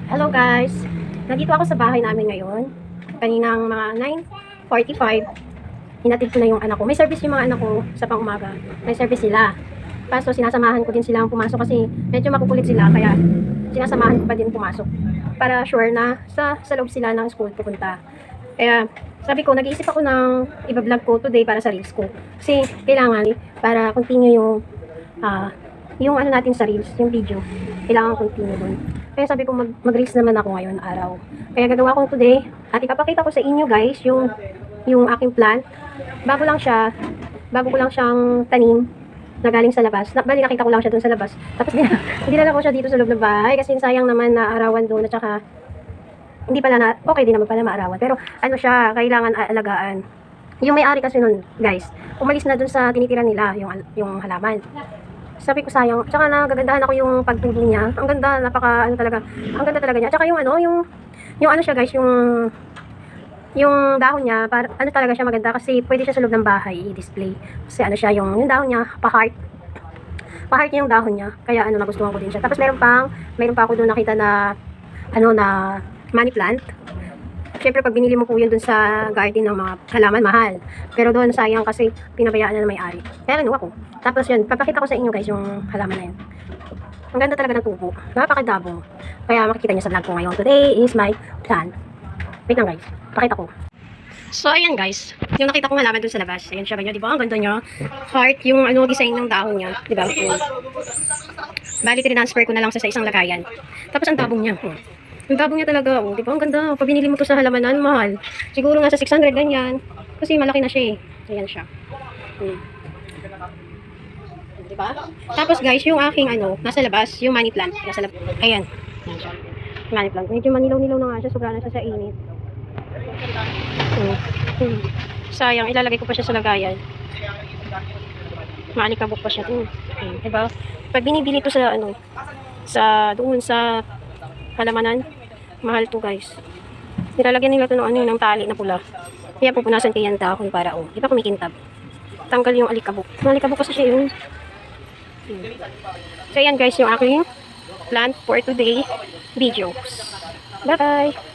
Hello guys! Nandito ako sa bahay namin ngayon. Kaninang mga 9:45. Hinatid ko na yung anak ko. May service yung mga anak ko sa pang-umaga. May service sila. Kaso sinasamahan ko din silang pumasok kasi medyo makukulit sila. Kaya sinasamahan ko pa din pumasok. Para sure na sa loob sila ng school pupunta. Kaya sabi ko, nag-iisip ako ng i-vlog ko today para sa reels ko. Kasi kailangan para continue yung ano natin sa reels, yung video. Kailangan continue dun. Kaya sabi ko mag-reels naman ako ngayon araw. Kaya gagawa ko today at ipapakita ko sa inyo guys yung aking plant. Bago ko lang siyang tanim na galing sa labas. Bali nakita ko lang siya dun sa labas. Tapos dinala ko siya dito sa loob ng bahay kasi sayang naman na arawan doon at saka hindi pala na okay din naman pala maarawan. Pero ano siya, kailangan alagaan. Yung may-ari kasi nun, guys, umalis na dun sa tinitira nila yung halaman. Sabi ko sayang, tsaka nagagandahan ako yung pagtubo niya. Ang ganda, ang ganda talaga niya. Tsaka yung ano siya guys, yung dahon niya, ano talaga siya maganda kasi pwede siya sa loob ng bahay i-display. Kasi ano siya, yung dahon niya, pa-heart niya yung dahon niya. Kaya nagustuhan ko din siya. Tapos meron pa ako doon nakita na money plant. Siyempre pag binili mo po yun dun sa garden ng mga halaman, mahal. Pero doon sayang kasi pinabayaan na ng may-ari. Kaya ako. Tapos yun, papakita ko sa inyo guys yung halaman na yun. Ang ganda talaga ng tubo. Napakadabo. Kaya makikita nyo sa vlog ko ngayon. Today is my plant. Wait lang guys. Pakita ko. So ayan guys. Yung nakita kong halaman dun sa labas. Ayan siya ganyan. Diba? Ang ganda niya. Heart. Yung design ng dahon niya. Diba? Bali, transfer ko na lang sa isang lagayan. Tapos ang dabong niya. Ang dabong niya talaga. Oh, diba? Ang ganda. Pag binili mo to sa halamanan, mahal. Siguro nga sa 600 ganyan. Kasi malaki na siya eh. Ayan siya. Diba? Tapos guys, yung aking nasa labas, yung money plant. Nasa labas. Ayan. Money plant. Medyo manilaw-nilaw na nga siya. Sobra na siya sa init. Sayang. Ilalagay ko pa siya sa lagayan. Maalikabok pa siya. Diba? Pag binibili to doon sa halamanan, mahal to guys. Nilalagyan nila to ng tali na pula. Kaya pupunasan kayo yung dahon para di ba kumikintab. Tanggal yung alikabok. Alikabok kasi siya yun. So yan guys yung aking plant for today videos. Bye bye!